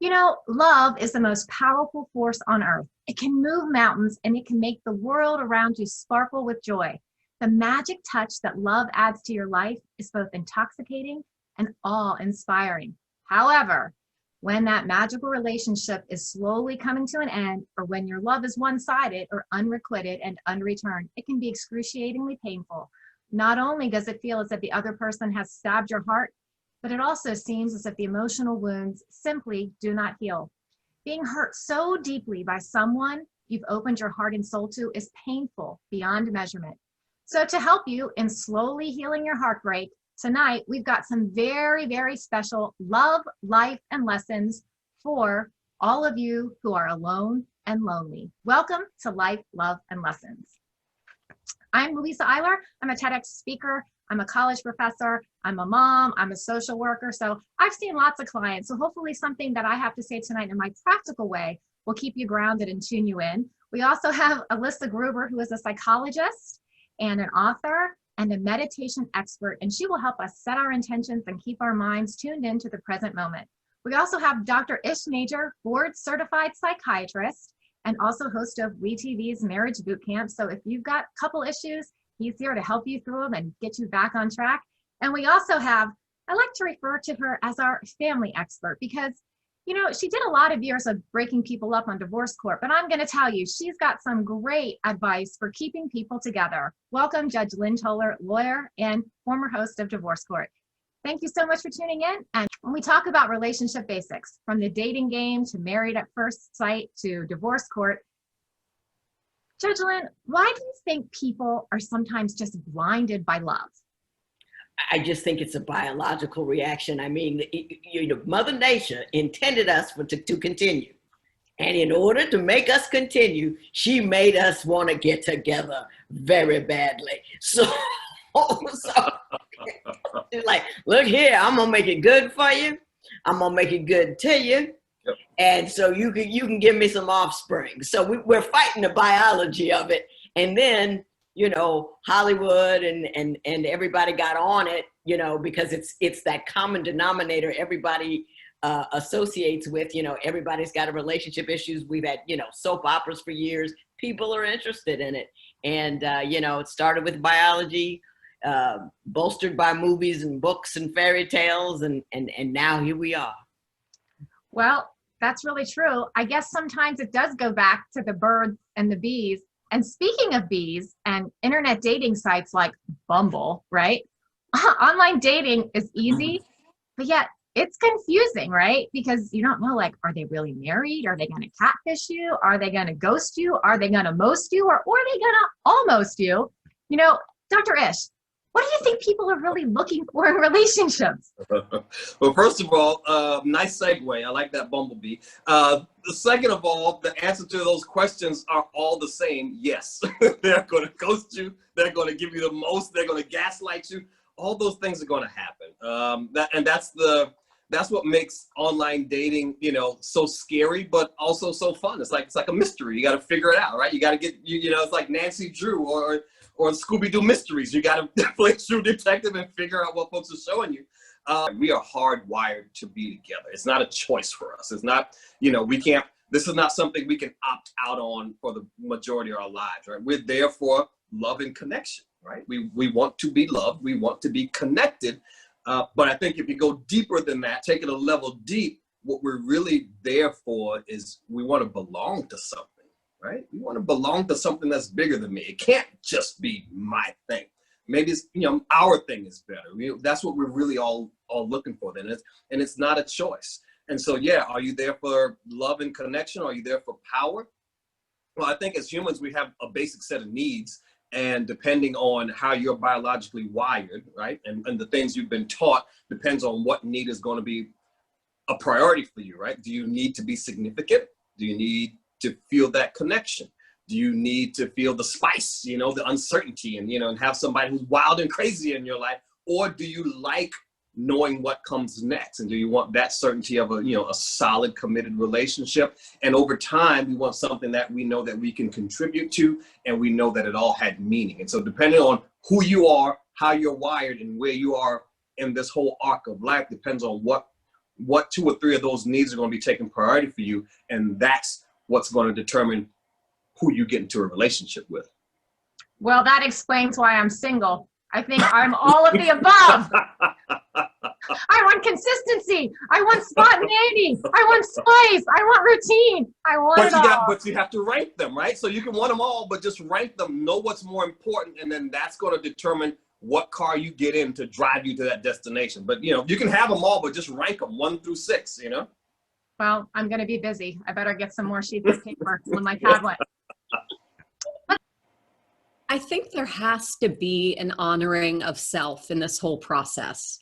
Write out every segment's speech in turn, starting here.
You know, love is the most powerful force on earth. It can move mountains and it can make the world around you sparkle with joy. The magic touch that love adds to your life is both intoxicating and awe-inspiring. However, when that magical relationship is slowly coming to an end, or when your love is one-sided or unrequited and unreturned, it can be excruciatingly painful. Not only does it feel as if the other person has stabbed your heart, but it also seems as if the emotional wounds simply do not heal. Being hurt so deeply by someone you've opened your heart and soul to is painful beyond measurement. So to help you in slowly healing your heartbreak, tonight we've got some very, very special love, life, and lessons for all of you who are alone and lonely. Welcome to Life, Love, and Lessons. I'm Louisa Eyler. I'm a TEDx speaker. I'm a college professor, I'm a mom, I'm a social worker. So I've seen lots of clients. So hopefully something that I have to say tonight in my practical way will keep you grounded and tune you in. We also have Alyssa Gruber, who is a psychologist and an author and a meditation expert, and she will help us set our intentions and keep our minds tuned into the present moment. We also have Dr. Ish Major, board certified psychiatrist, and also host of WeTV's Marriage Boot Camp. So if you've got a couple issues, he's here to help you through them and get you back on track. And we also have, I like to refer to her as our family expert because, you know, she did a lot of years of breaking people up on divorce court, but I'm going to tell you, she's got some great advice for keeping people together. Welcome, Judge Lynn Toler, lawyer and former host of Divorce Court. Thank you so much for tuning in. And when we talk about relationship basics, from the dating game to married at first sight to divorce court, Judge Lynn, why do you think people are sometimes just blinded by love? I just think it's a biological reaction. I mean, Mother Nature intended us to continue. And in order to make us continue, she made us want to get together very badly. So it's like, look here, I'm going to make it good for you. I'm going to make it good to you. Yep. And so you can give me some offspring. So we're fighting the biology of it. And then, you know, Hollywood and everybody got on it, you know, because it's that common denominator everybody associates with, you know, everybody's got a relationship issues. We've had, you know, soap operas for years. People are interested in it. And, you know, it started with biology, bolstered by movies and books and fairy tales. And now here we are. Well, that's really true. I guess sometimes it does go back to the birds and the bees. And speaking of bees and internet dating sites like Bumble, right? Online dating is easy, but yet it's confusing, right? Because you don't know, like, are they really married? Are they going to catfish you? Are they going to ghost you? Are they going to most you? Or are they going to almost you? You know, Dr. Ish, what do you think people are really looking for in relationships? Well, first of all, nice segue. I like that bumblebee. The second of all, the answer to those questions are all the same. Yes, they're going to ghost you. They're going to give you the most. They're going to gaslight you. All those things are going to happen. That's what makes online dating, you know, so scary, but also so fun. It's like a mystery. You got to figure it out, right? You got to get, you know, it's like Nancy Drew or Scooby-Doo Mysteries. You got to play True Detective and figure out what folks are showing you. We are hardwired to be together. It's not a choice for us. It's not, you know, this is not something we can opt out on for the majority of our lives, right? We're there for love and connection, right? We want to be loved. We want to be connected. But I think if you go deeper than that, take it a level deep, what we're really there for is we want to belong to something. Right? We want to belong to something that's bigger than me. It can't just be my thing. Maybe it's, you know, our thing is better. That's what we're really all looking for then. And it's not a choice. And so, yeah, are you there for love and connection? Are you there for power? Well, I think as humans, we have a basic set of needs. And depending on how you're biologically wired, right? And the things you've been taught depends on what need is going to be a priority for you, right? Do you need to be significant? Do you need to feel that connection? Do you need to feel the spice, you know, the uncertainty and, you know, and have somebody who's wild and crazy in your life? Or do you like knowing what comes next? And do you want that certainty of a, you know, a solid committed relationship? And over time, we want something that we know that we can contribute to, and we know that it all had meaning. And so depending on who you are, how you're wired, and where you are in this whole arc of life depends on what what 2 or 3 of those needs are going to be taking priority for you. And that's what's going to determine who you get into a relationship with. Well, that explains why I'm single. I think I'm all of the above. I want consistency. I want spontaneity. I want spice. I want routine. I want it all. But you have to rank them, right? So you can want them all, but just rank them, know what's more important, and then that's going to determine what car you get in to drive you to that destination. But, you know, you can have them all, but just rank them 1 through 6, you know? Well, I'm going to be busy. I better get some more sheets of paper on my tablet. I think there has to be an honoring of self in this whole process.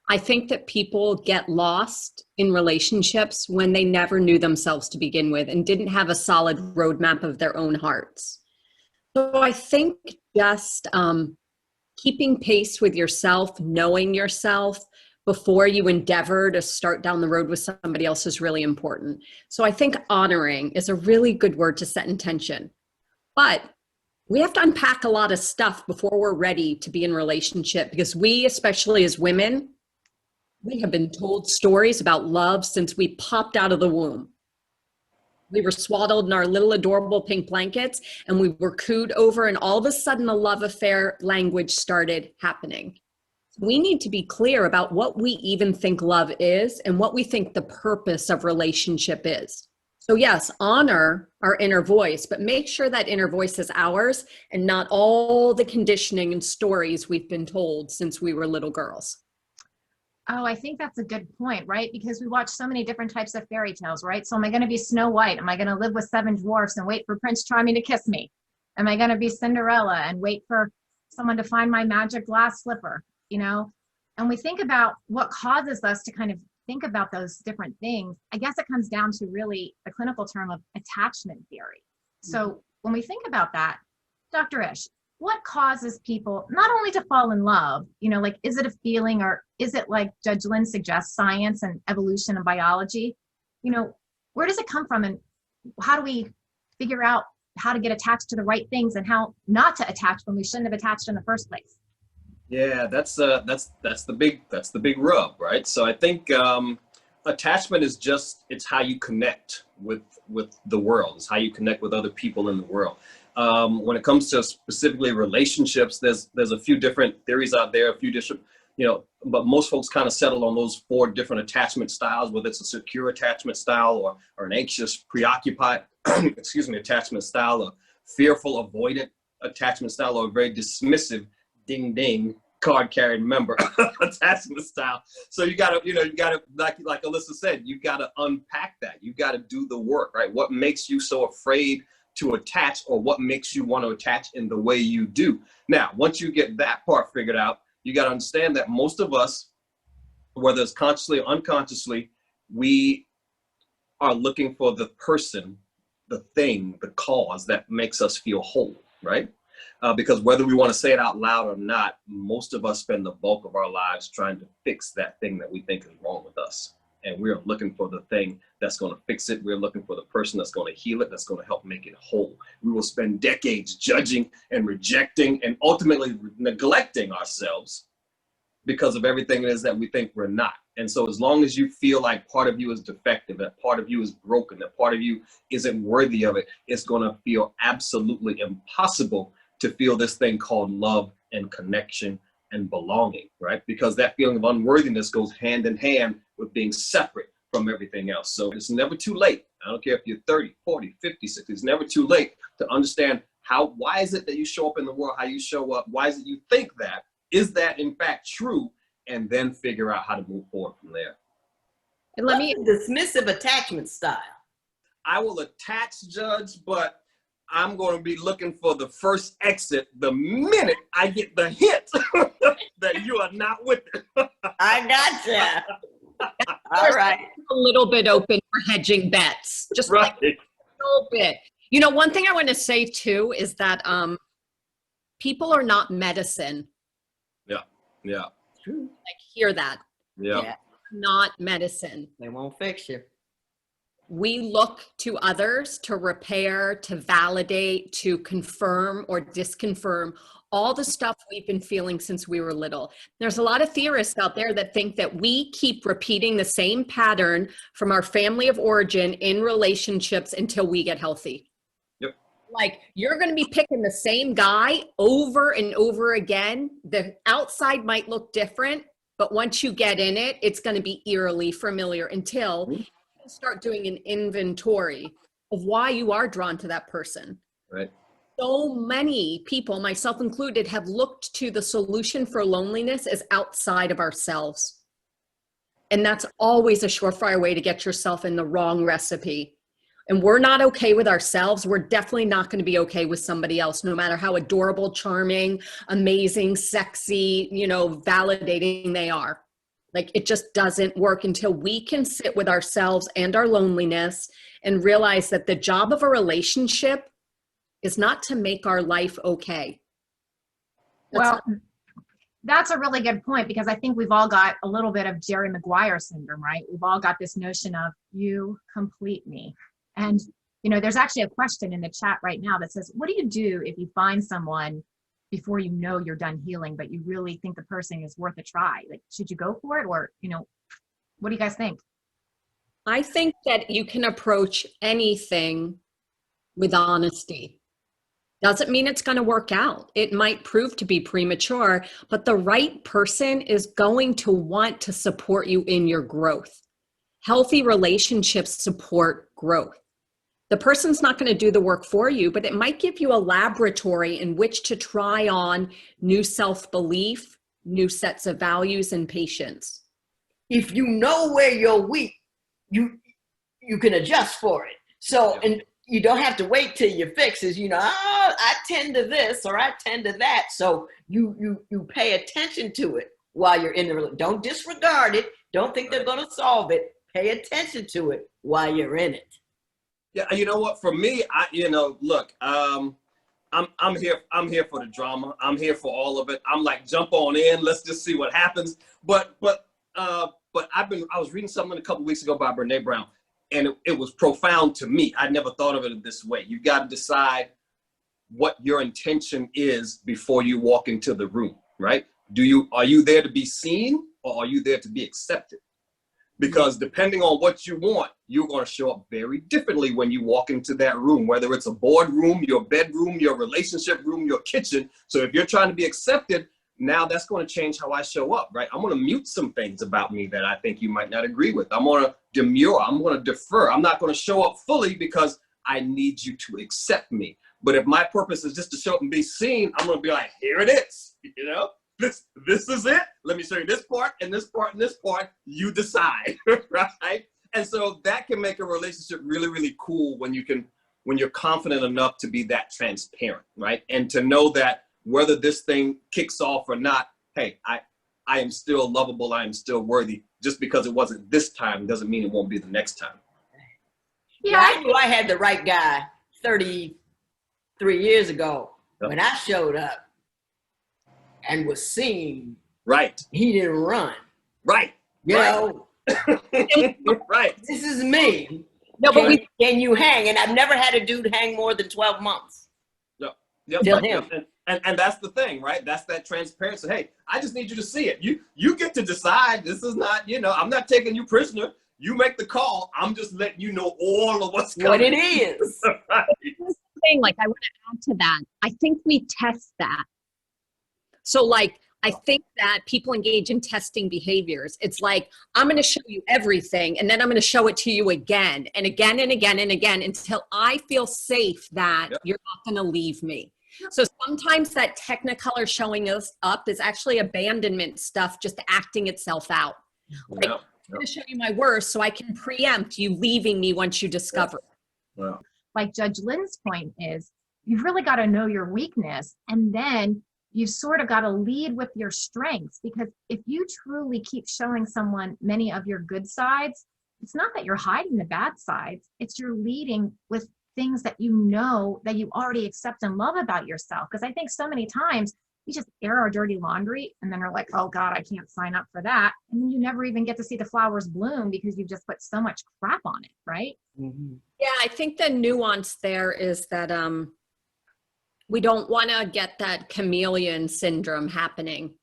I think that people get lost in relationships when they never knew themselves to begin with and didn't have a solid roadmap of their own hearts. So I think just keeping pace with yourself, knowing yourself before you endeavor to start down the road with somebody else is really important. So I think honoring is a really good word to set intention. But we have to unpack a lot of stuff before we're ready to be in a relationship, because we, especially as women, we have been told stories about love since we popped out of the womb. We were swaddled in our little adorable pink blankets and we were cooed over, and all of a sudden the love affair language started happening. We need to be clear about what we even think love is and what we think the purpose of relationship is. So yes, honor our inner voice, but make sure that inner voice is ours and not all the conditioning and stories we've been told since we were little girls. Oh, I think that's a good point, right? Because we watch so many different types of fairy tales, right? So am I going to be Snow White? Am I going to live with 7 dwarfs and wait for Prince Charming to kiss me? Am I going to be Cinderella and wait for someone to find my magic glass slipper, you know? And we think about what causes us to kind of think about those different things. I guess it comes down to really the clinical term of attachment theory. So when we think about that, Dr. Ish, what causes people not only to fall in love, you know, like, is it a feeling, or is it, like Judge Lynn suggests, science and evolution and biology? You know, where does it come from, and how do we figure out how to get attached to the right things and how not to attach when we shouldn't have attached in the first place? Yeah, that's the big rub, right? So I think attachment is just, it's how you connect with the world. It's how you connect with other people in the world. When it comes to specifically relationships, there's a few different theories out there, a few different, you know, but most folks kind of settle on those 4 different attachment styles, whether it's a secure attachment style or an anxious, preoccupied, attachment style, a fearful, avoidant attachment style, or a very dismissive, ding ding, card carrying member attachment style. So you gotta, like Alyssa said, you gotta unpack that. You gotta do the work, right? What makes you so afraid to attach, or what makes you want to attach in the way you do? Now, once you get that part figured out, you got to understand that most of us, whether it's consciously or unconsciously, we are looking for the person, the thing, the cause that makes us feel whole, right? Because whether we want to say it out loud or not, most of us spend the bulk of our lives trying to fix that thing that we think is wrong with us. And we're looking for the thing that's going to fix it. We're looking for the person that's going to heal it, that's going to help make it whole. We will spend decades judging and rejecting and ultimately neglecting ourselves because of everything it is that we think we're not. And so as long as you feel like part of you is defective, that part of you is broken, that part of you isn't worthy of it, it's going to feel absolutely impossible to feel this thing called love and connection and belonging, right? Because that feeling of unworthiness goes hand in hand with being separate from everything else. So it's never too late. I don't care if you're 30, 40, 50, 60, it's never too late to understand why is it that you show up in the world, how you show up, why is it you think that? Is that in fact true? And then figure out how to move forward from there. And let me dismissive attachment style. I will attach, Judge, but I'm going to be looking for the first exit the minute I get the hint that you are not with it. I gotcha. All right. A little bit open for hedging bets, just right. Like a little bit. You know, one thing I want to say too is that people are not medicine. Yeah. True. Like, hear that. Yeah. Not medicine. They won't fix you. We look to others to repair, to validate, to confirm or disconfirm all the stuff we've been feeling since we were little. There's a lot of theorists out there that think that we keep repeating the same pattern from our family of origin in relationships until we get healthy. Yep. Like, you're going to be picking the same guy over and over again. The outside might look different, but once you get in it, it's going to be eerily familiar until you start doing an inventory of why you are drawn to that person. Right. So many people, myself included, have looked to the solution for loneliness as outside of ourselves. And that's always a surefire way to get yourself in the wrong recipe. And we're not okay with ourselves. We're definitely not going to be okay with somebody else, no matter how adorable, charming, amazing, sexy, validating they are. Like, it just doesn't work until we can sit with ourselves and our loneliness and realize that the job of a relationship is not to make our life okay. That's a really good point, because I think we've all got a little bit of Jerry Maguire syndrome, right? We've all got this notion of you complete me. And, there's actually a question in the chat right now that says, what do you do if you find someone before you know you're done healing, but you really think the person is worth a try? Like, should you go for it? Or, what do you guys think? I think that you can approach anything with honesty. Doesn't mean it's going to work out. It might prove to be premature, but the right person is going to want to support you in your growth. Healthy relationships support growth. The person's not going to do the work for you, but it might give you a laboratory in which to try on new self-belief, new sets of values, and patience. If you know where you're weak, you can adjust for it. So, and you don't have to wait till your fixes, I tend to this or I tend to that. So you pay attention to it while you're in the relationship. Don't disregard it. Don't think they're going to solve it. Pay attention to it while you're in it. Yeah, you know what? For me, look, I'm here for the drama. I'm here for all of it. I'm like, jump on in. Let's just see what happens. But I was reading something a couple weeks ago by Brene Brown, and it was profound to me. I never thought of it this way. You've got to decide what your intention is before you walk into the room, right? Are you there to be seen, or are you there to be accepted? Because depending on what you want, you're going to show up very differently when you walk into that room, whether it's a boardroom, your bedroom, your relationship room, your kitchen. So if you're trying to be accepted, now that's going to change how I show up, right? I'm going to mute some things about me that I think you might not agree with. I'm going to demur. I'm going to defer. I'm not going to show up fully because I need you to accept me. But if my purpose is just to show up and be seen, I'm going to be like, here it is, This is it. Let me show you this part and this part and this part. You decide, right? And so that can make a relationship really, really cool when you're confident enough to be that transparent, right? And to know that whether this thing kicks off or not, hey, I am still lovable. I am still worthy. Just because it wasn't this time doesn't mean it won't be the next time. Yeah, I knew I had the right guy 33 years ago when I showed up and was seen. Right. He didn't run. Right. Right. This is me. No, but can you hang? And I've never had a dude hang more than 12 months. Yep. And that's the thing, right? That's that transparency. Hey, I just need you to see it. You get to decide. This is not, I'm not taking you prisoner. You make the call. I'm just letting you know all of what's coming. What it is. Right. Thing, like, I want to add to that. I think we test that. So, like, I think that people engage in testing behaviors. It's like, I'm going to show you everything, and then I'm going to show it to you again and again and again and again until I feel safe that you're not going to leave me. So sometimes that technicolor showing us up is actually abandonment stuff just acting itself out. Like, I'm going to show you my worst so I can preempt you leaving me once you discover. Like Judge Lynn's point is, you've really got to know your weakness, and then you've sort of got to lead with your strengths, because if you truly keep showing someone many of your good sides, it's not that you're hiding the bad sides, it's you're leading with things that you know that you already accept and love about yourself. Because I think so many times we just air our dirty laundry and then we're like, oh God, I can't sign up for that. And then you never even get to see the flowers bloom because you've just put so much crap on it, right? Mm-hmm. Yeah, I think the nuance there is that We don't want to get that chameleon syndrome happening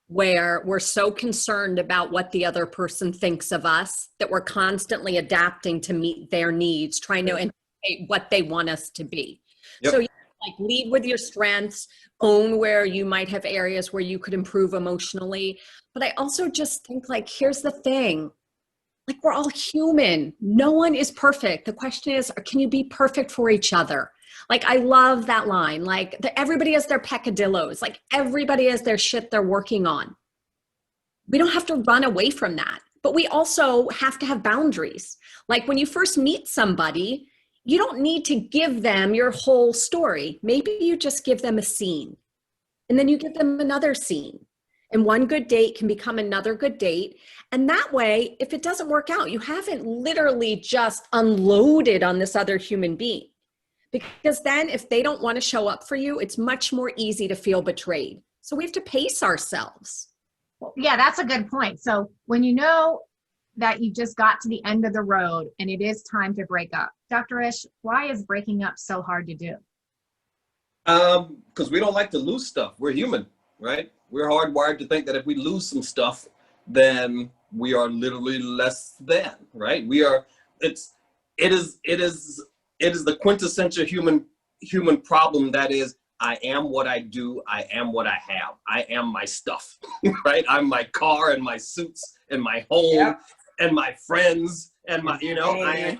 where we're so concerned about what the other person thinks of us that we're constantly adapting to meet their needs, trying to anticipate what they want us to be. Yep. So like lead with your strengths, own where you might have areas where you could improve emotionally. But I also just think like, here's the thing, like we're all human. No one is perfect. The question is, can you be perfect for each other? Like, I love that line. Like, everybody has their peccadillos. Like, everybody has their shit they're working on. We don't have to run away from that. But we also have to have boundaries. Like, when you first meet somebody, you don't need to give them your whole story. Maybe you just give them a scene. And then you give them another scene. And one good date can become another good date. And that way, if it doesn't work out, you haven't literally just unloaded on this other human being. Because then if they don't want to show up for you, it's much more easy to feel betrayed. So we have to pace ourselves. Well, yeah, that's a good point. So when you know that you just got to the end of the road and it is time to break up, Dr. Ish, why is breaking up so hard to do? Because we don't like to lose stuff. We're human, right? We're hardwired to think that if we lose some stuff, then we are literally less than, right? It is the quintessential human problem that is, I am what I do, I am what I have, I am my stuff, right? I'm my car and my suits and my home and my friends and my,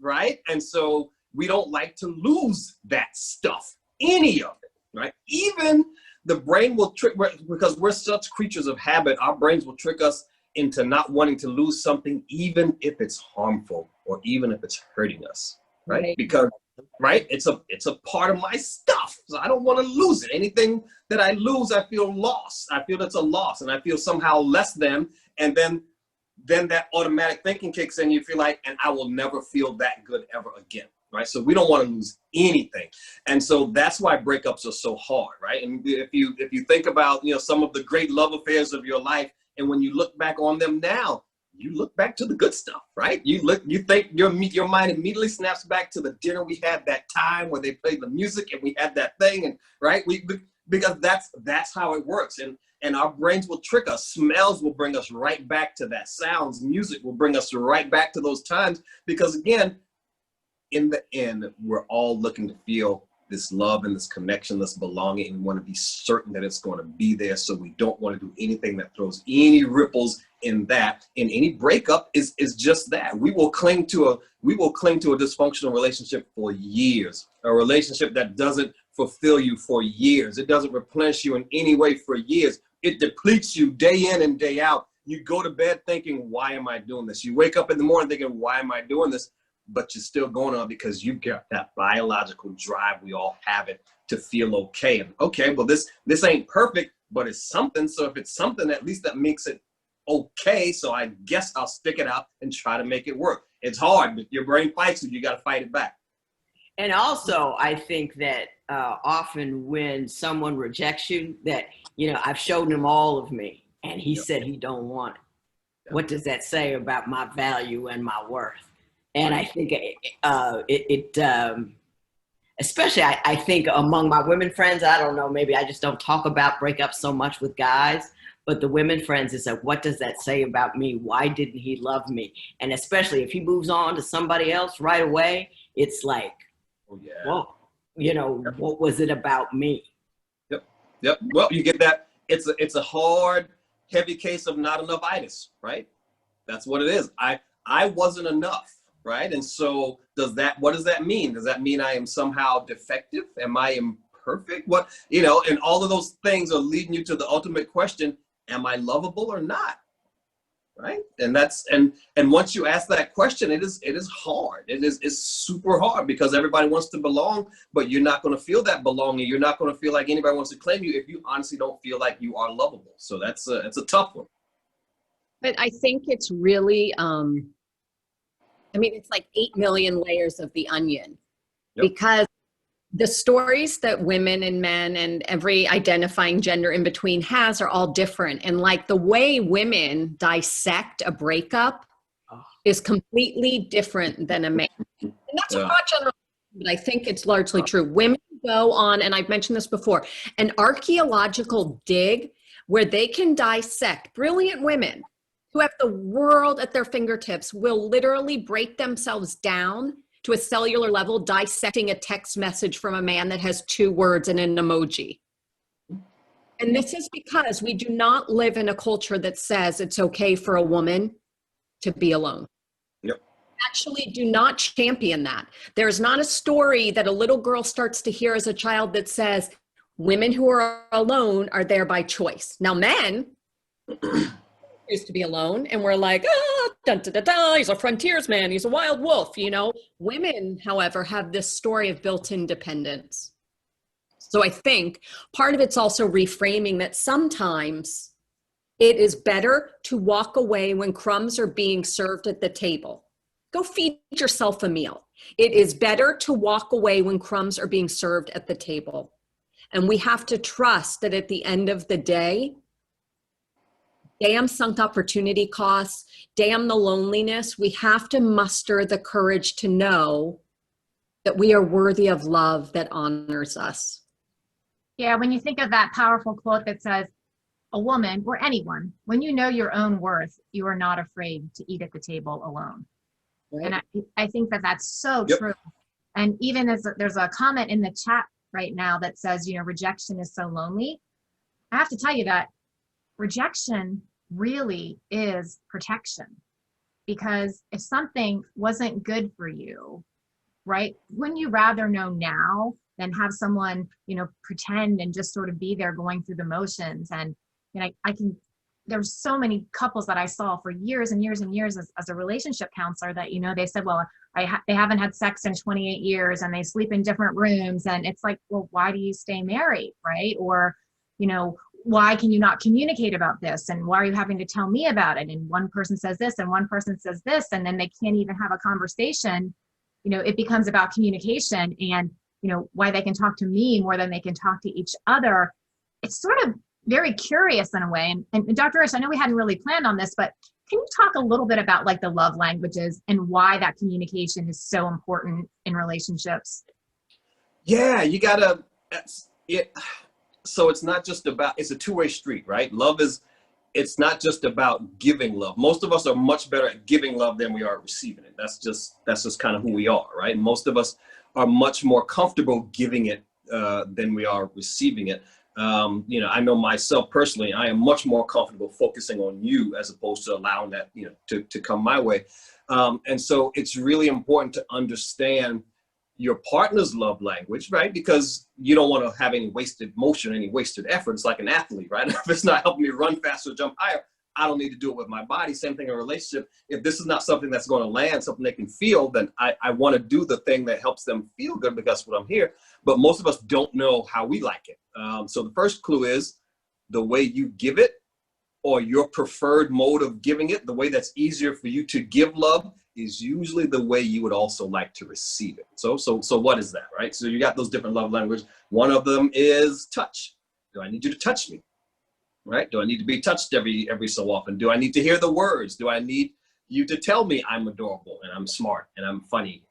right? And so we don't like to lose that stuff, any of it, right? Even the brain will trick, because we're such creatures of habit, our brains will trick us into not wanting to lose something, even if it's harmful or even if it's hurting us. Right? Because, right, it's a part of my stuff. So I don't want to lose it. Anything that I lose, I feel lost. I feel it's a loss and I feel somehow less than. And then that automatic thinking kicks in. You feel like, and I will never feel that good ever again. Right? So we don't want to lose anything. And so that's why breakups are so hard, right? And if you think about, some of the great love affairs of your life, and when you look back on them now, you look back to the good stuff, right? You think your mind immediately snaps back to the dinner we had that time where they played the music and we had that thing, and right, because that's how it works, and our brains will trick us. Smells will bring us right back to that. Sounds, music will bring us right back to those times, because again, in the end, we're all looking to feel this love and this connection, this belonging, and we want to be certain that it's going to be there. So we don't want to do anything that throws any ripples in that. And any breakup is just that. We will cling to a dysfunctional relationship for years, a relationship that doesn't fulfill you for years. It doesn't replenish you in any way for years. It depletes you day in and day out. You go to bed thinking, why am I doing this? You wake up in the morning thinking, why am I doing this? But you're still going on because you've got that biological drive. We all have it to feel okay. And okay, well, this ain't perfect, but it's something. So if it's something, at least that makes it okay. So I guess I'll stick it out and try to make it work. It's hard, but your brain fights you. You got to fight it back. And also, I think that often when someone rejects you, that, I've shown him all of me and he said he don't want it. What does that say about my value and my worth? And I think especially I think among my women friends, I don't know, maybe I just don't talk about breakups so much with guys, but the women friends, it's like, what does that say about me? Why didn't he love me? And especially if he moves on to somebody else right away, it's like, whoa, what was it about me? Yep. Well, you get that. It's a hard, heavy case of not enough-itis, right? That's what it is. I wasn't enough. Right. And so what does that mean? Does that mean I am somehow defective? Am I imperfect? And all of those things are leading you to the ultimate question, am I lovable or not? Right. And once you ask that question, it is hard. It's super hard because everybody wants to belong, but you're not going to feel that belonging. You're not going to feel like anybody wants to claim you if you honestly don't feel like you are lovable. So it's a tough one. But I think it's really, it's like 8 million layers of the onion, because the stories that women and men and every identifying gender in between has are all different. And like the way women dissect a breakup is completely different than a man. And that's not general, but I think it's largely true. Women go on, and I've mentioned this before, an archaeological dig where they can dissect brilliant women who have the world at their fingertips, will literally break themselves down to a cellular level, dissecting a text message from a man that has 2 words and an emoji. And this is because we do not live in a culture that says it's okay for a woman to be alone. Yep. Actually do not champion that. There's not a story that a little girl starts to hear as a child that says women who are alone are there by choice. Now, men used to be alone and we're like, dun, dun, dun, dun, he's a frontiersman, he's a wild wolf, you know. Women, however, have this story of built-in dependence. So I think part of it's also reframing that sometimes it is better to walk away when crumbs are being served at the table. Go feed yourself a meal. It is better to walk away when crumbs are being served at the table. And we have to trust that at the end of the day, damn sunk opportunity costs, damn the loneliness, we have to muster the courage to know that we are worthy of love that honors us. Yeah, when you think of that powerful quote that says, a woman or anyone, when you know your own worth, you are not afraid to eat at the table alone. Right. And I think that that's so true. And even as there's a comment in the chat right now that says, you know, rejection is so lonely. I have to tell you that rejection really is protection, because if something wasn't good for you, right, wouldn't you rather know now than have someone, you know, pretend and just sort of be there going through the motions? And you know, there's so many couples that I saw for years and years and years as a relationship counselor that, you know, they said, well, they haven't had sex in 28 years and they sleep in different rooms. And it's like, well, why do you stay married, right? Or, you know, why can you not communicate about this? And why are you having to tell me about it? And one person says this and one person says this, and then they can't even have a conversation. You know, it becomes about communication and, you know, why they can talk to me more than they can talk to each other. It's sort of very curious in a way. And Dr. Ish, I know we hadn't really planned on this, but can you talk a little bit about like the love languages and why that communication is so important in relationships? Yeah, you gotta, so it's not just about, it's a two-way street, right? Love is, it's not just about giving love. Most of us are much better at giving love than we are at receiving it. That's just kind of who we are, right? Most of us are much more comfortable giving it than we are receiving it. You know, I know myself personally, I am much more comfortable focusing on you as opposed to allowing that, you know, to come my way. And so it's really important to understand your partner's love language, right? Because you don't want to have any wasted motion, any wasted effort. It's like an athlete, right? If it's not helping me run faster, jump higher, I don't need to do it with my body. Same thing in a relationship. If this is not something that's going to land, something they can feel, then I want to do the thing that helps them feel good because that's what I'm here. But most of us don't know how we like it. So the first clue is the way you give it, or your preferred mode of giving it, the way that's easier for you to give love is usually the way you would also like to receive it. So what is that, right? So you got those different love languages. One of them is touch. Do I need you to touch me? Right? Do I need to be touched every so often? Do I need to hear the words? Do I need you to tell me I'm adorable and I'm smart and I'm funny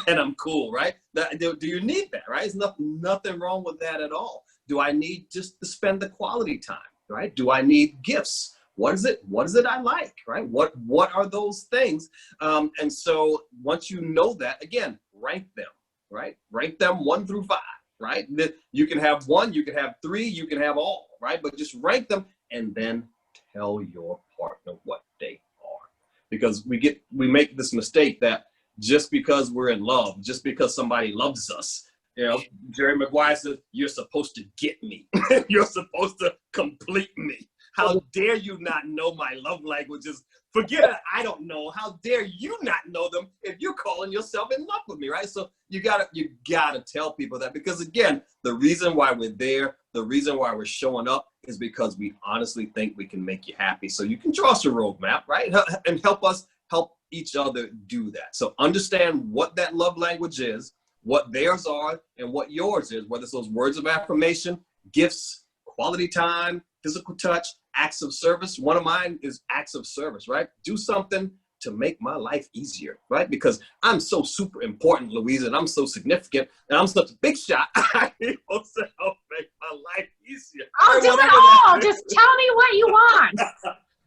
and I'm cool, right? Do you need that, right? There's nothing wrong with that at all. Do I need just to spend the quality time, right? Do I need gifts? What is it I like, right? What are those things? And so once you know that, again, rank them, right? Rank them 1 through 5, right? You can have 1, you can have 3, you can have all, right? But just rank them and then tell your partner what they are. Because we make this mistake that just because we're in love, just because somebody loves us, you know, Jerry Maguire says, you're supposed to get me. You're supposed to complete me. How dare you not know my love languages? Forget it, I don't know. How dare you not know them if you're calling yourself in love with me, right? So you gotta tell people that, because again, the reason why we're there, the reason why we're showing up is because we honestly think we can make you happy. So you can draw us a roadmap, right? And help each other do that. So understand what that love language is, what theirs are, and what yours is, whether it's those words of affirmation, gifts, quality time, physical touch, acts of service. One of mine is acts of service, right? Do something to make my life easier, right? Because I'm so super important, Louisa, and I'm so significant, and I'm such a big shot. I need folks to help make my life easier. I'll do it all. Just tell me what you want.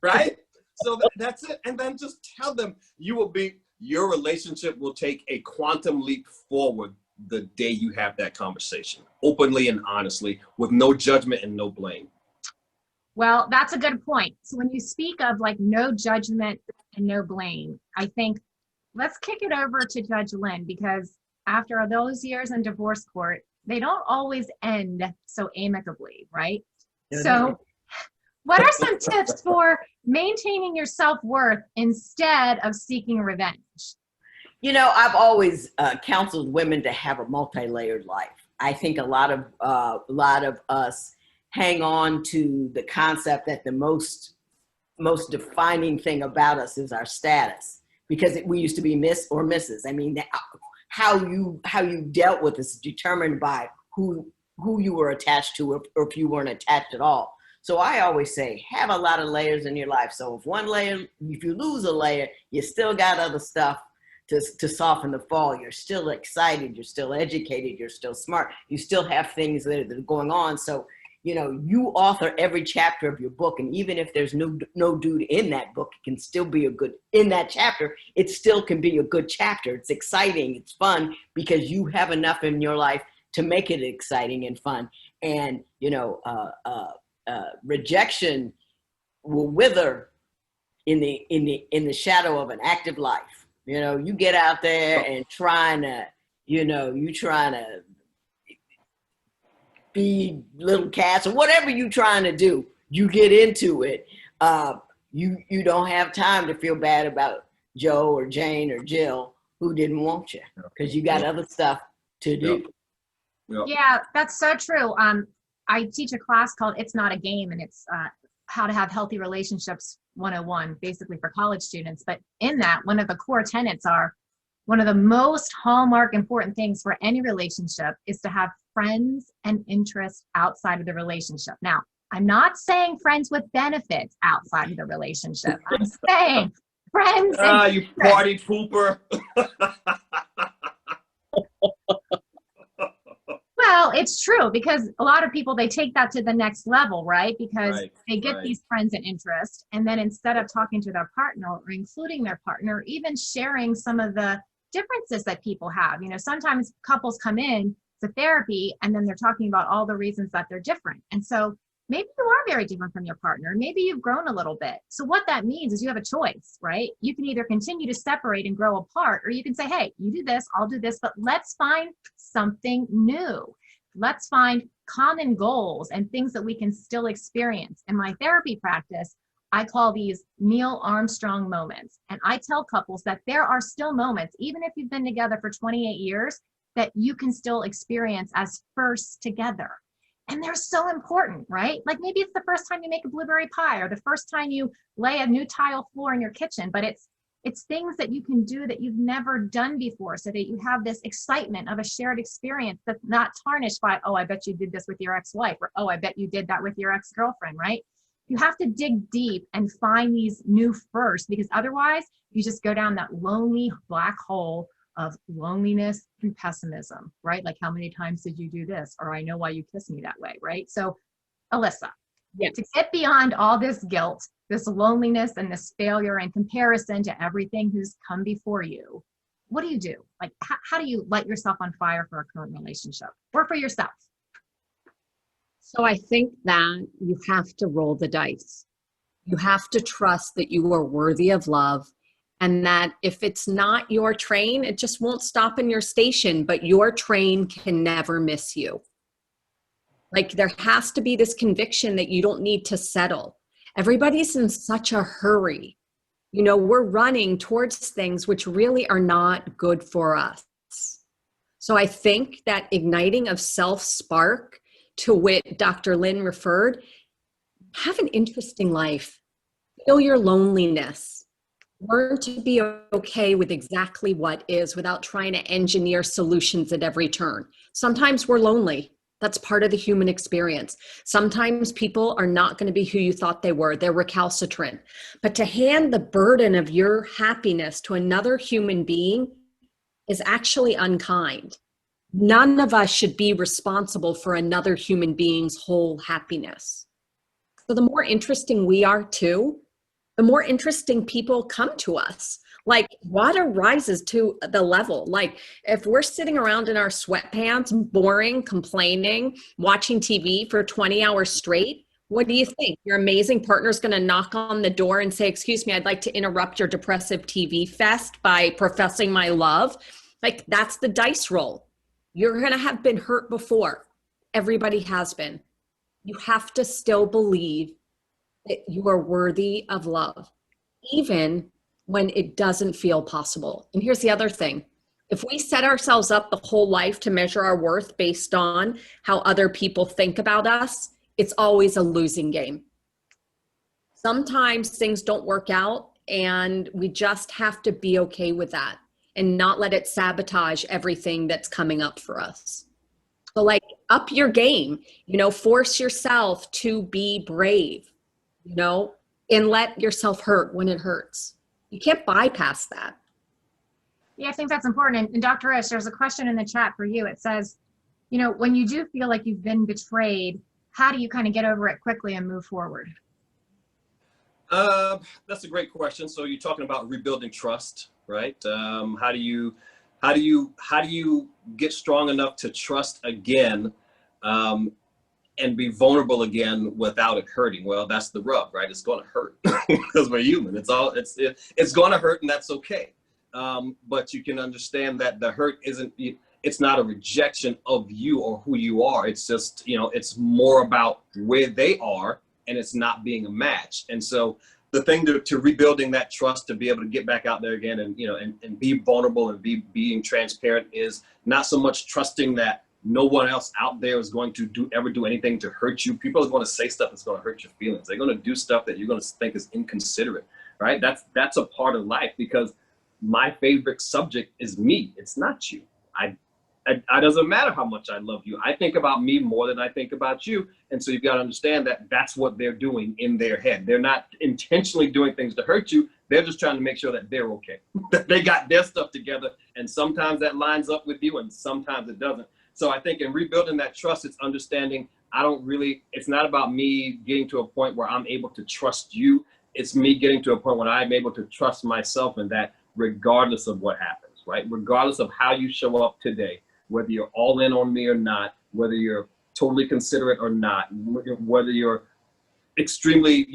Right? So that's it. And then just tell them your relationship will take a quantum leap forward the day you have that conversation, openly and honestly, with no judgment and no blame. Well, that's a good point. So when you speak of like no judgment and no blame, I think let's kick it over to Judge Lynn, because after those years in divorce court, they don't always end so amicably, right? So what are some tips for maintaining your self-worth instead of seeking revenge? You know, I've always counseled women to have a multi-layered life. I think a lot of us hang on to the concept that the most defining thing about us is our status, because we used to be Miss or Mrs. I mean, how you dealt with this is determined by who you were attached to, or if you weren't attached at all. So I always say, have a lot of layers in your life. So if you lose a layer, you still got other stuff to soften the fall. You're still excited, you're still educated, you're still smart, you still have things that are going on. So, you know, you author every chapter of your book, and even if there's no dude in that book, it can still be in that chapter, it still can be a good chapter. It's exciting, it's fun, because you have enough in your life to make it exciting and fun. And, you know, rejection will wither in the shadow of an active life. You know, you get out there and trying to feed little cats or whatever you're trying to do, you get into it. You don't have time to feel bad about Joe or Jane or Jill who didn't want you, because you got other stuff to do. Yeah, that's so true. I teach a class called It's Not a Game, and it's how to have healthy relationships 101, basically for college students. But in that, one of the core tenets are, one of the most hallmark important things for any relationship is to have friends and interests outside of the relationship. Now, I'm not saying friends with benefits outside of the relationship. I'm saying friends. You party pooper. Well, it's true, because a lot of people, they take that to the next level, right? Because they get these friends and interests, and then instead of talking to their partner or including their partner, or even sharing some of the differences that people have. You know, sometimes couples come in to therapy and then they're talking about all the reasons that they're different. And so maybe you are very different from your partner. Maybe you've grown a little bit. So what that means is you have a choice, right? You can either continue to separate and grow apart, or you can say, hey, you do this, I'll do this, but let's find something new. Let's find common goals and things that we can still experience. In my therapy practice, I call these Neil Armstrong moments. And I tell couples that there are still moments, even if you've been together for 28 years, that you can still experience as first together. And they're so important, right? Like maybe it's the first time you make a blueberry pie, or the first time you lay a new tile floor in your kitchen, but it's things that you can do that you've never done before, so that you have this excitement of a shared experience that's not tarnished by, oh, I bet you did this with your ex-wife, or oh, I bet you did that with your ex-girlfriend, right? You have to dig deep and find these new first, because otherwise you just go down that lonely black hole of loneliness and pessimism, right? Like, how many times did you do this? Or I know why you kissed me that way, right? So Alyssa, to get beyond all this guilt, this loneliness, and this failure and comparison to everything who's come before you, what do you do? Like, how do you light yourself on fire for a current relationship or for yourself? So I think that you have to roll the dice. You have to trust that you are worthy of love, and that if it's not your train, it just won't stop in your station, but your train can never miss you. Like, there has to be this conviction that you don't need to settle. Everybody's in such a hurry. You know, we're running towards things which really are not good for us. So I think that igniting of self-spark, to which Dr. Lynn referred, have an interesting life. Feel your loneliness. Learn to be okay with exactly what is, without trying to engineer solutions at every turn. Sometimes we're lonely. That's part of the human experience. Sometimes people are not going to be who you thought they were. They're recalcitrant. But to hand the burden of your happiness to another human being is actually unkind. None of us should be responsible for another human being's whole happiness. So the more interesting we are too, the more interesting people come to us. Like water rises to the level. Like if we're sitting around in our sweatpants, boring, complaining, watching TV for 20 hours straight, what do you think? Your amazing partner's going to knock on the door and say, excuse me, I'd like to interrupt your depressive TV fest by professing my love. Like that's the dice roll. You're going to have been hurt before. Everybody has been. You have to still believe that you are worthy of love, even when it doesn't feel possible. And here's the other thing. If we set ourselves up the whole life to measure our worth based on how other people think about us, it's always a losing game. Sometimes things don't work out and we just have to be okay with that and not let it sabotage everything that's coming up for us. So like up your game, force yourself to be brave, and let yourself hurt when it hurts. You can't bypass that. Yeah, I think that's important. And Dr. Ish, there's a question in the chat for you. It says, when you do feel like you've been betrayed, how do you kind of get over it quickly and move forward? That's a great question. So you're talking about rebuilding trust, right? How do you get strong enough to trust again, and be vulnerable again without it hurting? Well, that's the rub, right? It's going to hurt because we're human. It's going to hurt, and that's okay. But you can understand that the hurt it's not a rejection of you or who you are. It's just, it's more about where they are, and it's not being a match. And so the thing to rebuilding that trust, to be able to get back out there again and, and be vulnerable and being transparent, is not so much trusting that no one else out there is going to ever do anything to hurt you. People are going to say stuff that's going to hurt your feelings. They're going to do stuff that you're going to think is inconsiderate, right? That's a part of life, because my favorite subject is me. It's not you. It doesn't matter how much I love you. I think about me more than I think about you. And so you've got to understand that that's what they're doing in their head. They're not intentionally doing things to hurt you. They're just trying to make sure that they're okay. They got their stuff together. And sometimes that lines up with you and sometimes it doesn't. So I think in rebuilding that trust, it's understanding it's not about me getting to a point where I'm able to trust you. It's me getting to a point when I'm able to trust myself, and that regardless of what happens, right? Regardless of how you show up today, whether you're all in on me or not, whether you're totally considerate or not, whether you're extremely,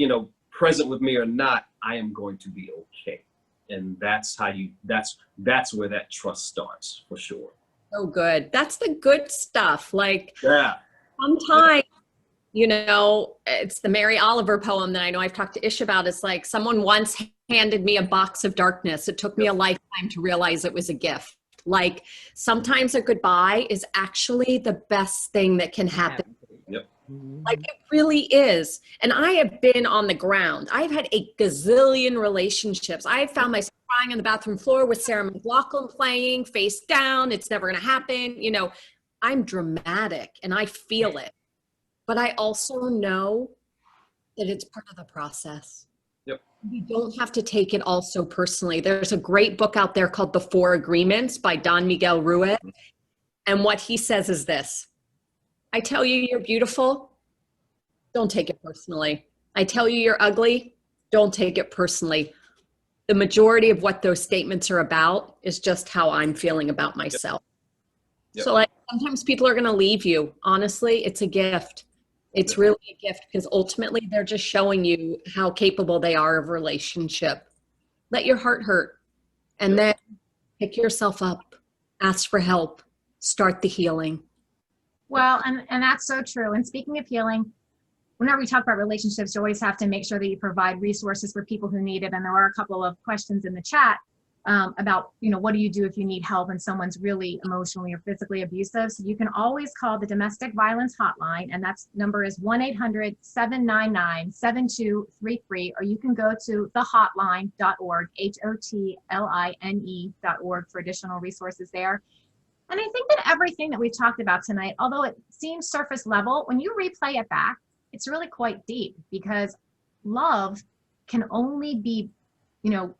present with me or not, I am going to be okay. And that's where that trust starts, for sure. So good. That's the good stuff. Like, yeah. Sometimes, it's the Mary Oliver poem that I know I've talked to Ish about. It's like someone once handed me a box of darkness. It took me a lifetime to realize it was a gift. Like sometimes a goodbye is actually the best thing that can happen. Yep. Like it really is. And I have been on the ground. I've had a gazillion relationships. I have found myself crying on the bathroom floor with Sarah McLachlan playing face down. It's never going to happen. I'm dramatic and I feel it, but I also know that it's part of the process. Yep. You don't have to take it all so personally. There's a great book out there called The Four Agreements by Don Miguel Ruiz. And what he says is this: I tell you you're beautiful, don't take it personally. I tell you you're ugly, don't take it personally. The majority of what those statements are about is just how I'm feeling about myself. Yep. So like sometimes people are going to leave you. Honestly, it's a gift. It's really a gift, because ultimately they're just showing you how capable they are of relationship. Let your heart hurt, and then pick yourself up, ask for help, start the healing. Well, and that's so true. And speaking of healing, whenever we talk about relationships, you always have to make sure that you provide resources for people who need it. And there are a couple of questions in the chat about, what do you do if you need help and someone's really emotionally or physically abusive? So you can always call the domestic violence hotline, and that's number is 1-800-799-7233, or you can go to thehotline.org, HOTLINE.org for additional resources there. And I think that everything that we've talked about tonight, although it seems surface level, when you replay it back, it's really quite deep, because love can only be, you know,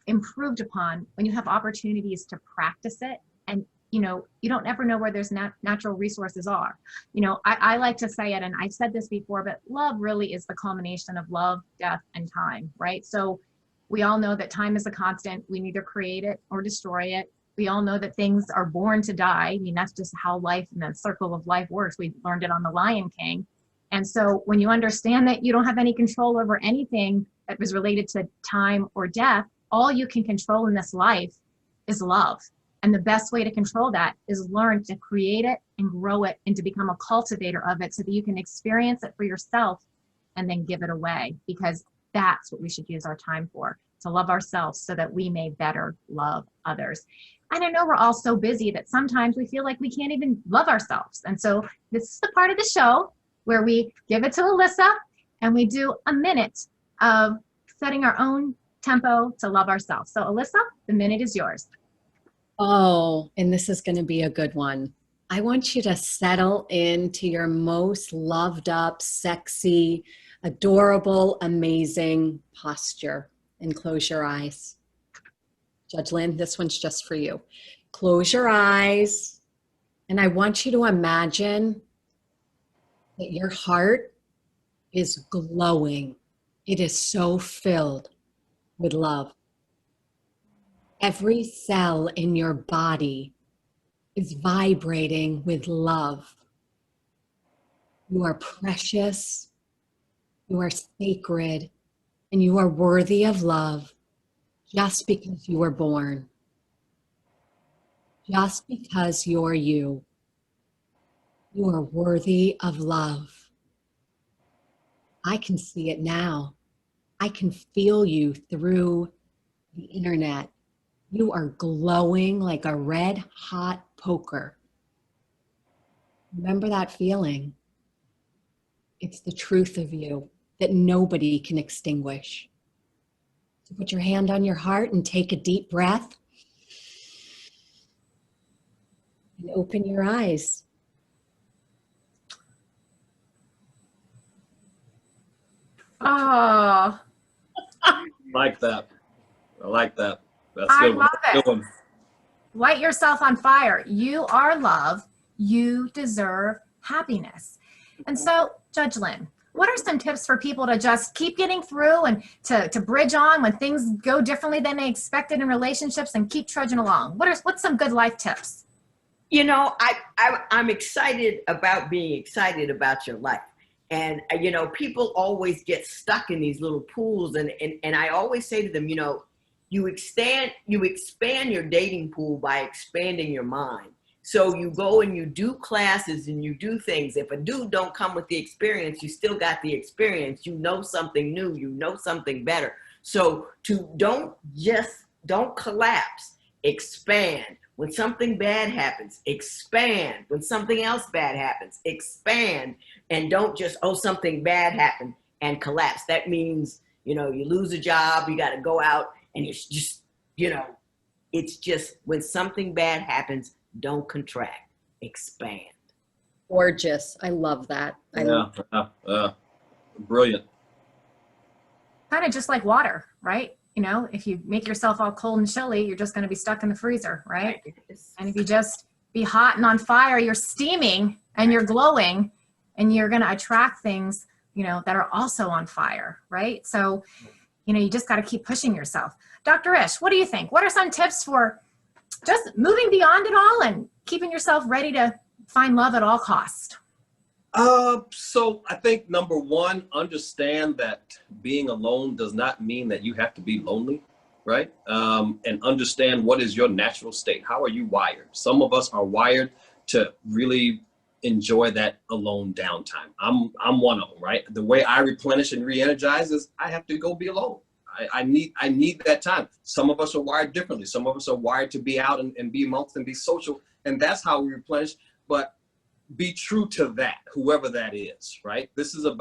improved upon when you have opportunities to practice it. And, you know, you don't ever know where there's natural resources are. You know, I like to say it, and I've said this before, but love really is the culmination of love, death, and time, right? So we all know that time is a constant. We neither create it or destroy it. We all know that things are born to die. I mean, that's just how life and the circle of life works. We learned it on The Lion King. And so when you understand that you don't have any control over anything that was related to time or death, all you can control in this life is love. And the best way to control that is learn to create it and grow it and to become a cultivator of it so that you can experience it for yourself and then give it away, because that's what we should use our time for, to love ourselves so that we may better love others. And I know we're all so busy that sometimes we feel like we can't even love ourselves. And so this is the part of the show where we give it to Alyssa and we do a minute of setting our own tempo to love ourselves. So Alyssa, the minute is yours. Oh, and this is going to be a good one. I want you to settle into your most loved up, sexy, adorable, amazing posture and close your eyes. Judge Lynn, this one's just for you. Close your eyes, and I want you to imagine that your heart is glowing. It is so filled with love. Every cell in your body is vibrating with love. You are precious, you are sacred, and you are worthy of love just because you were born. Just because you're you. You are worthy of love. I can see it now. I can feel you through the internet. You are glowing like a red hot poker. Remember that feeling. It's the truth of you that nobody can extinguish. So put your hand on your heart and take a deep breath. And open your eyes. Oh, Like that. I like that. That's I good. love it. Good one. Light yourself on fire. You are love. You deserve happiness. And so, Judge Lynn, what are some tips for people to just keep getting through and to bridge on when things go differently than they expected in relationships and keep trudging along? What's some good life tips? You know, I'm excited about being excited about your life. And, you know, people always get stuck in these little pools. And I always say to them, you know, you expand your dating pool by expanding your mind. So you go and you do classes and you do things. If a dude don't come with the experience, you still got the experience. You know something new, you know something better. So don't collapse, expand. When something bad happens, expand. When something else bad happens, expand. And don't just, oh, something bad happened and collapse. That means, you know, you lose a job, you got to go out and it's just, you know, it's just when something bad happens, don't contract, expand. Gorgeous. I love that. Brilliant. Kind of just like water, right? You know, if you make yourself all cold and chilly, you're just going to be stuck in the freezer, right? And if you just be hot and on fire, you're steaming and you're glowing and you're going to attract things, you know, that are also on fire, right? So, you know, you just got to keep pushing yourself. Dr. Ish, what do you think? What are some tips for just moving beyond it all and keeping yourself ready to find love at all costs? So I think number one, understand that being alone does not mean that you have to be lonely, right? And understand what is your natural state. How are you wired? Some of us are wired to really enjoy that alone downtime. I'm one of them, right? The way I replenish and re-energize is I have to go be alone. I need that time. Some of us are wired differently. Some of us are wired to be out and be amongst and be social. And that's how we replenish. But be true to that, whoever that is, right? This is a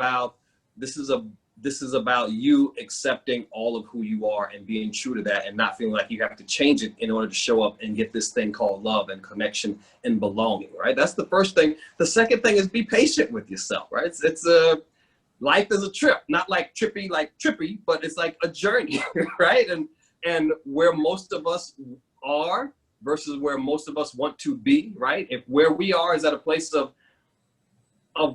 This is about you accepting all of who you are and being true to that and not feeling like you have to change it in order to show up and get this thing called love and connection and belonging, right? That's the first thing. The second thing is be patient with yourself, right? It's life is a trip, not like trippy, but it's like a journey, right? And where most of us are versus where most of us want to be, right? If where we are is at a place of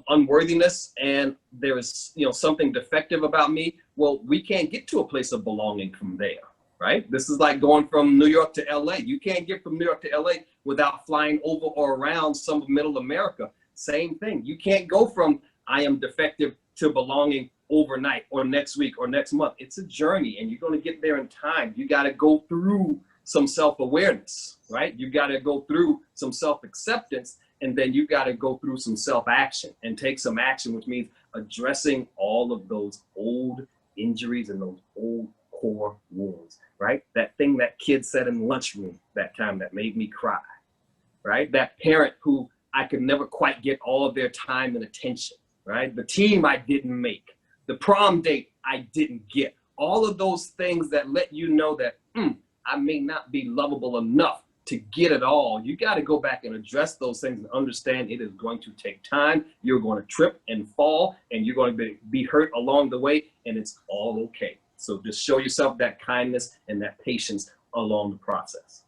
unworthiness and there is, something defective about me, well, we can't get to a place of belonging from there, right? This is like going from New York to LA. You can't get from New York to LA without flying over or around some of middle America. Same thing. You can't go from I am defective to belonging overnight or next week or next month. It's a journey and you're going to get there in time. You got to go through some self-awareness, right? You got to go through some self-acceptance, and then you got to go through some self-action and take some action, which means addressing all of those old injuries and those old core wounds, right? That thing that kid said in the lunchroom that time that made me cry, right? That parent who I could never quite get all of their time and attention, right? The team I didn't make, the prom date I didn't get, all of those things that let you know that I may not be lovable enough to get it all. You got to go back and address those things and understand it is going to take time. You're going to trip and fall and you're going to be hurt along the way, and it's all okay. So just show yourself that kindness and that patience along the process.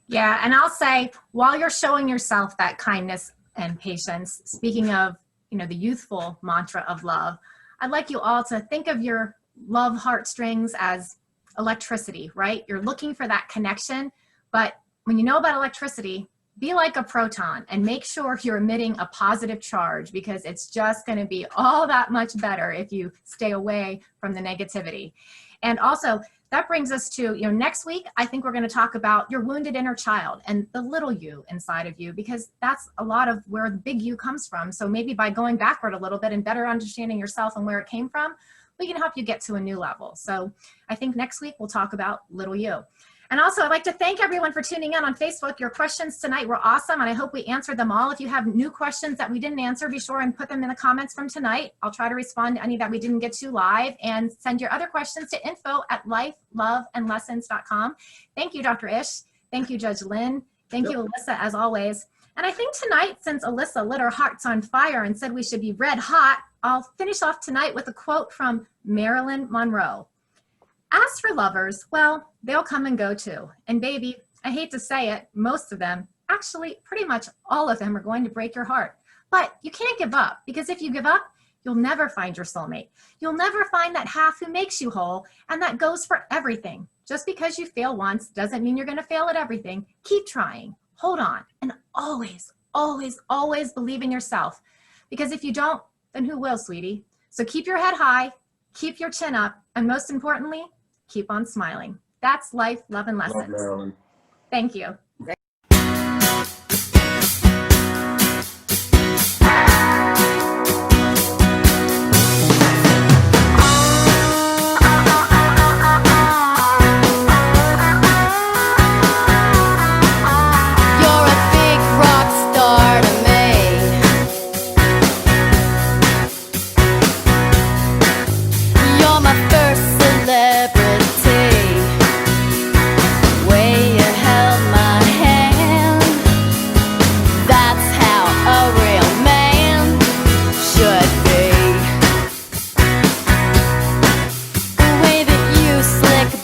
Yeah, and I'll say, while you're showing yourself that kindness and patience, speaking of, the youthful mantra of love, I'd like you all to think of your love heartstrings as electricity, right? You're looking for that connection, but when you know about electricity, be like a proton and make sure you're emitting a positive charge, because it's just going to be all that much better if you stay away from the negativity. And also, that brings us to, next week, I think we're going to talk about your wounded inner child and the little you inside of you, because that's a lot of where the big you comes from. So maybe by going backward a little bit and better understanding yourself and where it came from, we can help you get to a new level. So I think next week we'll talk about little you. And also, I'd like to thank everyone for tuning in on Facebook. Your questions tonight were awesome, and I hope we answered them all. If you have new questions that we didn't answer, be sure and put them in the comments from tonight. I'll try to respond to any that we didn't get to live, and send your other questions to info@lifeloveandlessons.com. Thank you, Dr. Ish. Thank you, Judge Lynn. Thank you, Alyssa, as always. And I think tonight, since Alyssa lit our hearts on fire and said we should be red hot, I'll finish off tonight with a quote from Marilyn Monroe. As for lovers, well, they'll come and go too. And baby, I hate to say it, most of them, actually pretty much all of them, are going to break your heart. But you can't give up, because if you give up, you'll never find your soulmate. You'll never find that half who makes you whole, and that goes for everything. Just because you fail once doesn't mean you're going to fail at everything. Keep trying, hold on, and always, always, always believe in yourself. Because if you don't, then who will, sweetie? So keep your head high, keep your chin up, and most importantly, keep on smiling. That's life, love, and lessons. Marilyn. Thank you.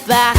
Back